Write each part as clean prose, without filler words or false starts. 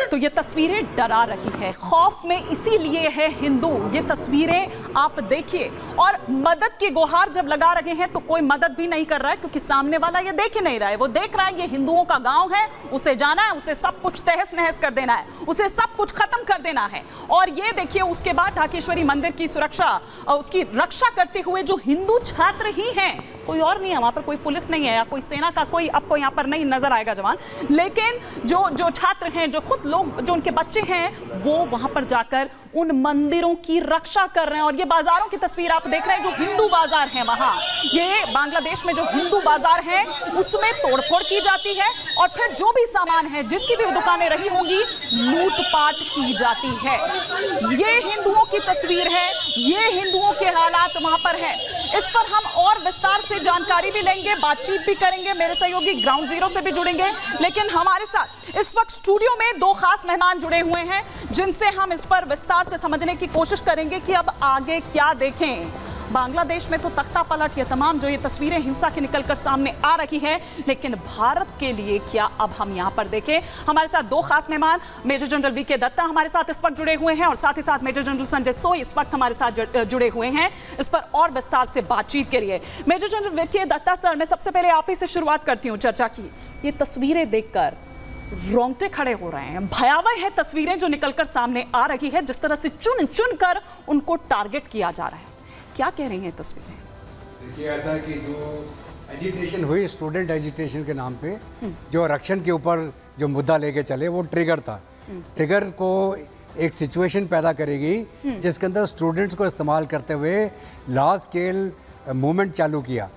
तो ये तस्वीरें डरा रही है, खौफ में इसीलिए है हिंदू। ये तस्वीरें आप देखिए, और मदद की गुहार जब लगा रहे हैं तो कोई मदद भी नहीं कर रहा है, क्योंकि सामने वाला ये देख ही नहीं रहा है। वो देख रहा है ये हिंदुओं का गांव है, उसे जाना है, उसे सब कुछ तहस नहस कर देना है, उसे सब कुछ खत्म कर देना है। और ये देखिए उसके बाद ढाकेश्वरी मंदिर की सुरक्षा और उसकी रक्षा करते हुए जो हिंदू छात्र ही हैं, कोई और नहीं है वहां पर, कोई पुलिस नहीं है या कोई सेना का कोई आपको यहाँ पर नहीं नजर आएगा जवान, लेकिन जो छात्र हैं, जो खुद लोग, जो उनके बच्चे हैं, वो वहां पर जाकर उन मंदिरों की रक्षा कर रहे हैं। और ये बाजारों की तस्वीर आप देख रहे हैं, जो हिंदू बाजार हैं वहां, ये बांग्लादेश में जो हिंदू बाजार हैं उसमें तोड़फोड़ की जाती है, और फिर जो भी सामान है, जिसकी भी दुकानें रही होंगी, लूटपाट की जाती है। ये हिंदुओं की तस्वीर है, ये हिंदुओं के हालात वहां पर है। इस पर हम और विस्तार से जानकारी भी लेंगे, बातचीत भी करेंगे, मेरे सहयोगी ग्राउंड जीरो से भी जुड़ेंगे। लेकिन हमारे साथ इस वक्त स्टूडियो में दो खास मेहमान जुड़े हुए हैं, जिनसे हम इस पर विस्तार से समझने की कोशिश करेंगे कि अब आगे क्या देखें। बांग्लादेश में तो तख्ता पलट, ये तमाम जो ये तस्वीरें हिंसा की निकलकर सामने आ रही हैं, लेकिन भारत के लिए क्या, अब हम यहां पर देखें। हमारे साथ दो खास मेहमान, मेजर जनरल वीके दत्ता हमारे साथ इस वक्त जुड़े हुए हैं, और साथ ही साथ मेजर जनरल संजय सोई इस वक्त हमारे साथ जुड़े हुए हैं इस पर और विस्तार से बातचीत के लिए। Major general V K Datta sir, मैं सबसे पहले आप ही से शुरुआत करती हूँ चर्चा की। ये तस्वीरें देखकर रोंगटे खड़े हो रहे हैं, भयावह है तस्वीरें जो निकलकर सामने आ रही है, जिस तरह से चुन चुन कर उनको टारगेट किया जा रहा है। क्या कह रही हैं तस्वीरें? देखिए, ऐसा कि जो एजिटेशन हुई स्टूडेंट एजिटेशन के नाम पे, जो आरक्षण के ऊपर जो मुद्दा लेके चले, वो ट्रिगर था। ट्रिगर को एक सिचुएशन पैदा करेगी जिसके अंदर स्टूडेंट्स को इस्तेमाल करते हुए लार्ज स्केल मूवमेंट चालू किया,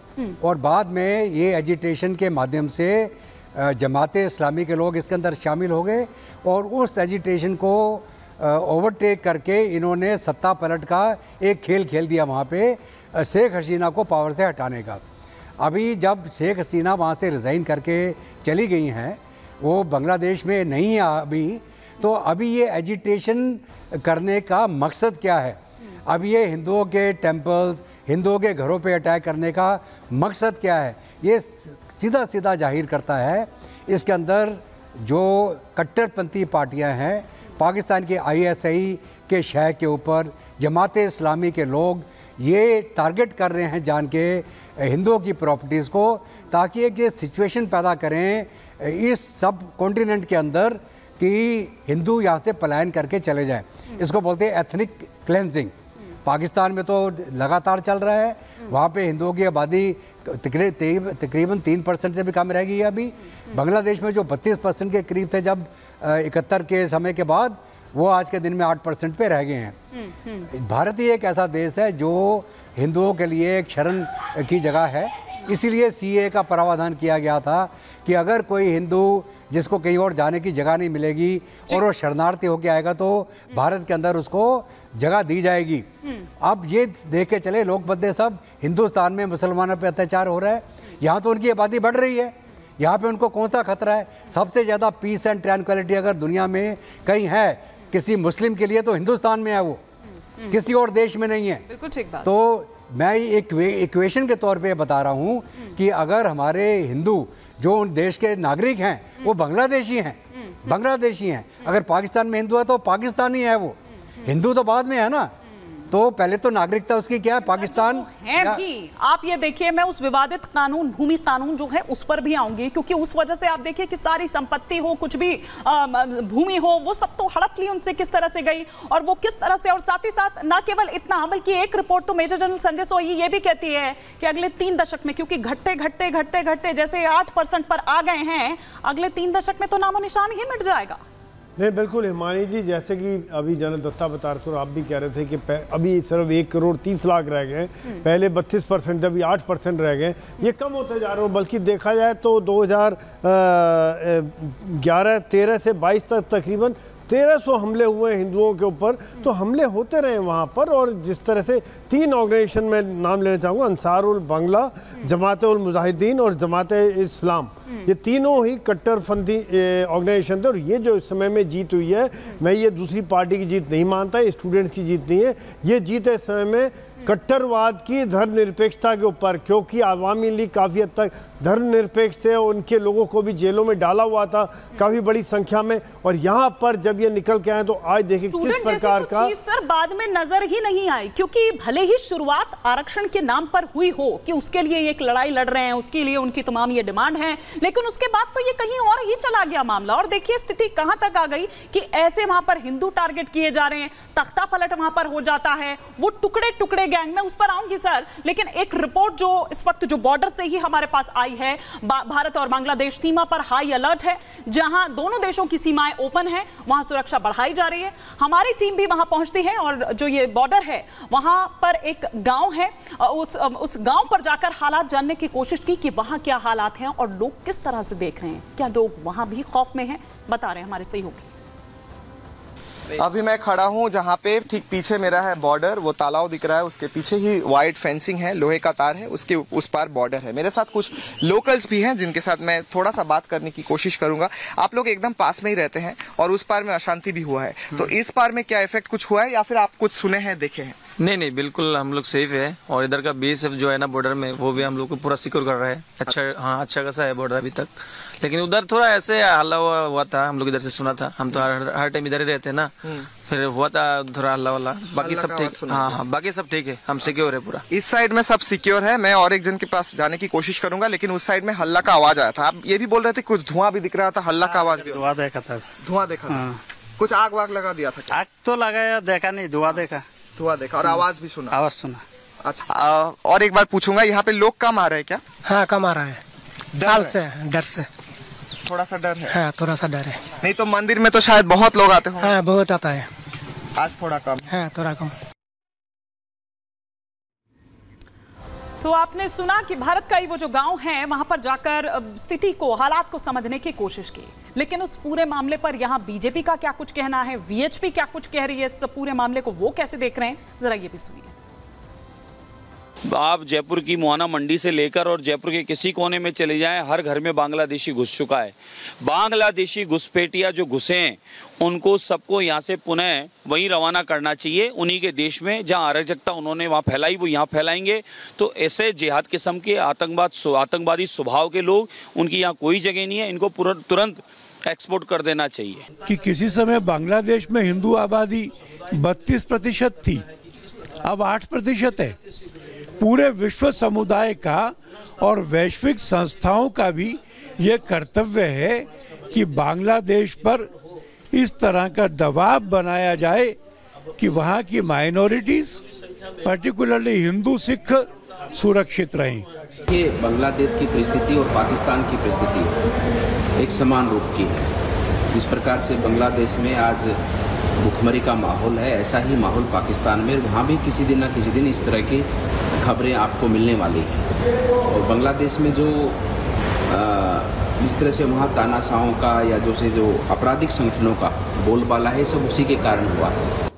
और बाद में ये एजिटेशन के माध्यम से जमाते इस्लामी के लोग इसके अंदर शामिल हो गए, और उस एजिटेशन को ओवरटेक करके इन्होंने सत्ता पलट का एक खेल खेल दिया वहाँ पे, शेख हसीना को पावर से हटाने का। अभी जब शेख हसीना वहाँ से रिज़ाइन करके चली गई हैं, वो बांग्लादेश में नहीं है अभी, तो अभी ये एजिटेशन करने का मकसद क्या है? अब ये हिंदुओं के टेम्पल्स, हिंदुओं के घरों पे अटैक करने का मकसद क्या है? ये सीधा सीधा जाहिर करता है इसके अंदर जो कट्टरपंथी पार्टियां हैं, पाकिस्तान के ISI के शहर के ऊपर जमाते इस्लामी के लोग ये टारगेट कर रहे हैं जान के हिंदुओं की प्रॉपर्टीज़ को, ताकि एक ये सिचुएशन पैदा करें इस सब कॉन्टिनेंट के अंदर कि हिंदू यहाँ से पलायन करके चले जाएं। इसको बोलते हैं एथनिक क्लेंजिंग। पाकिस्तान में तो लगातार चल रहा है, वहाँ पे हिंदुओं की आबादी तकरीबन 3% से भी कम रह गई है अभी। बांग्लादेश में जो 32% के करीब थे जब 71 के समय के बाद, वो आज के दिन में 8% पे रह गए हैं। भारत ही एक ऐसा देश है जो हिंदुओं के लिए एक शरण की जगह है, इसीलिए CAA का प्रावधान किया गया था कि अगर कोई हिंदू जिसको कहीं और जाने की जगह नहीं मिलेगी और वो शरणार्थी होकर आएगा तो भारत के अंदर उसको जगह दी जाएगी। अब ये देख के चले लोग बदले सब, हिंदुस्तान में मुसलमानों पे अत्याचार हो रहा है, यहाँ तो उनकी आबादी बढ़ रही है, यहाँ पे उनको कौन सा खतरा है? सबसे ज़्यादा पीस एंड ट्रैंक्विलिटी अगर दुनिया में कहीं है किसी मुस्लिम के लिए तो हिंदुस्तान में है, वो किसी और देश में नहीं है। बिल्कुल ठीक बात। तो मैं एक इक्वेशन के तौर पे बता रहा हूँ कि अगर हमारे हिंदू जो उन देश के नागरिक हैं वो बांग्लादेशी हैं, अगर पाकिस्तान में हिंदू है तो पाकिस्तानी है, वो हिंदू तो बाद में है ना, तो पहले तो नागरिकता उसकी क्या है, पाकिस्तान है भी। आप ये देखिए, मैं उस विवादित कानून, भूमि कानून जो है उस पर भी आऊंगी, क्योंकि उस वजह से आप देखिए कि सारी संपत्ति हो, कुछ भी भूमि हो, वो सब तो हड़प ली उनसे किस तरह से गई, और वो किस तरह से, और साथ ही साथ ना केवल इतना, बल्कि एक रिपोर्ट तो मेजर जनरल संजय सोई ये भी कहती है कि अगले 3 दशक में, क्योंकि घटते जैसे 8% पर आ गए हैं, अगले 3 दशक में तो नामो निशान ही मिट जाएगा। नहीं, बिल्कुल हिमानी जी, जैसे कि अभी जनरल दत्ता बता रहे थे और आप भी कह रहे थे कि अभी सिर्फ 1 करोड़ 30 लाख रह गए, पहले 32% अभी 8% रह गए, ये कम होते जा रहे हो। बल्कि देखा जाए तो 2011-13 से 22 तक तकरीबन 1300 हमले हुए हिंदुओं के ऊपर, तो हमले होते रहे वहाँ पर। और जिस तरह से 3 ऑर्गेनाइजेशन में नाम लेना चाहूँगा, अंसारुल बांग्ला, जमात उल मुजाहिदीन और जमात इस्लाम, ये तीनों ही कट्टरपंथी ऑर्गेनाइजेशन थे। और ये जो इस समय में जीत हुई है, मैं ये दूसरी पार्टी की जीत नहीं मानता, ये स्टूडेंट्स की जीत नहीं है, ये जीत है इस समय में कट्टरवाद की धर्मनिरपेक्षता के ऊपर, क्योंकि आवामी लीग काफ़ी हद तक धर्मनिरपेक्ष थे, उनके लोगों को भी जेलों में डाला हुआ था काफ़ी बड़ी संख्या में, और यहाँ पर जब ये निकल के आए तो आज देखिए किस प्रकार का चीज सर बाद में नजर ही नहीं आई, क्योंकि भले ही शुरुआत आरक्षण के नाम पर हुई हो कि उसके लिए एक लड़ाई लड़ रहे हैं, उसके लिए उनकी तमाम ये डिमांड है, लेकिन उसके बाद तो ये कहीं और ही चला गया मामला। और देखिए स्थिति कहां तक आ गई कि ऐसे वहां पर हिंदू टारगेट किए जा रहे हैं, तख्ता पलट वहां पर हो जाता है, वो टुकड़े टुकड़े गैंग में, उस पर आऊंगी सर, लेकिन एक रिपोर्ट जो इस वक्त जो बॉर्डर से ही हमारे पास आई है, भारत और बांग्लादेश सीमा पर हाई अलर्ट है, जहां दोनों देशों की सीमाएं ओपन है, वहां सुरक्षा बढ़ाई जा रही है। हमारी टीम भी वहां पहुंचती है और जो ये बॉर्डर है वहां पर एक गांव है, उस गांव पर जाकर हालात जानने की कोशिश की कि वहां क्या हालात हैं और लोग किस तरह से देख रहे हैं, क्या लोग वहां भी खौफ में हैं, बता रहे हैं हमारे सहयोगी। अभी मैं खड़ा हूँ जहाँ पे ठीक पीछे मेरा है बॉर्डर, वो तालाब दिख रहा है, उसके पीछे ही वाइट फेंसिंग है, लोहे का तार है, उसके उस पार बॉर्डर है। मेरे साथ कुछ लोकल्स भी हैं जिनके साथ मैं थोड़ा सा बात करने की कोशिश करूंगा। आप लोग एकदम पास में ही रहते हैं और उस पार में अशांति भी हुआ है, तो इस पार में क्या इफेक्ट कुछ हुआ है या फिर आप कुछ सुने हैं, देखे हैं? नहीं, बिल्कुल हम लोग सेफ है, और इधर का BSF जो है ना बॉर्डर में, वो भी हम लोग को पूरा सिक्योर कर रहा है। अच्छा, हाँ, अच्छा खासा है बॉर्डर अभी तक, लेकिन उधर थोड़ा ऐसे हल्ला हुआ था, हम लोग इधर से सुना था, हम तो हर टाइम इधर ही रहते हैं ना, फिर हुआ था थोड़ा हल्ला वाला, बाकी सब ठीक। हाँ, बाकी सब ठीक है, हम सिक्योर है पूरा। इस साइड में सब सिक्योर है। मैं और एक जन के पास जाने की कोशिश करूंगा, लेकिन उस साइड में हल्ला का आवाज आया था। आप ये भी बोल रहे थे कुछ धुआं भी दिख रहा था, हल्ला का आवाज भी? धुआं देखा था। धुआं देखा था? कुछ आग वाग लगा दिया था? आग तो लगाया, देखा नहीं, धुआं देखा। धुआं देखा और आवाज भी सुना? आवाज सुना। अच्छा, और एक बार पूछूंगा, यहाँ पे लोग कम आ रहे हैं क्या? हाँ, कम आ रहा है, डर से थोड़ा सा डर है। हाँ, थोड़ा सा डर है। नहीं तो मंदिर में तो शायद बहुत लोग आते होंगे। हाँ, बहुत आता है। आज थोड़ा कम। हाँ, थोड़ा कम। तो आपने सुना कि भारत का ही वो जो गांव है वहां पर जाकर स्थिति को, हालात को समझने की कोशिश की, लेकिन उस पूरे मामले पर यहां बीजेपी का क्या कुछ कहना है, VHP क्या कुछ कह रही है, इस पूरे मामले को वो कैसे देख रहे हैं, जरा ये भी सुनिए। आप जयपुर की मुआना मंडी से लेकर और जयपुर के किसी कोने में चले जाएं, हर घर में बांग्लादेशी घुस चुका है। बांग्लादेशी घुसपैठिया जो घुसे हैं, उनको सबको यहाँ से पुनः वहीं रवाना करना चाहिए, उन्हीं के देश में जहाँ अराजकता उन्होंने वहाँ फैलाई वो यहाँ फैलाएंगे। तो ऐसे जिहाद किस्म के आतंकवादी स्वभाव के लोग, उनकी यहाँ कोई जगह नहीं है, इनको तुरंत एक्सपोर्ट कर देना चाहिए। कि किसी समय बांग्लादेश में हिंदू आबादी 32% थी, अब 8% है। पूरे विश्व समुदाय का और वैश्विक संस्थाओं का भी ये कर्तव्य है कि बांग्लादेश पर इस तरह का दबाव बनाया जाए कि वहाँ की माइनॉरिटीज, पर्टिकुलरली हिंदू सिख, सुरक्षित रहें। ये बांग्लादेश की परिस्थिति और पाकिस्तान की परिस्थिति एक समान रूप की है। जिस प्रकार से बांग्लादेश में आज भुखमरी का माहौल है, ऐसा ही माहौल पाकिस्तान में, वहाँ भी किसी दिन न किसी दिन इस तरह की खबरें आपको मिलने वाली हैं। और बांग्लादेश में जो जिस तरह से वहाँ तानाशाहों का या जो आपराधिक संगठनों का बोलबाला है, सब उसी के कारण हुआ है।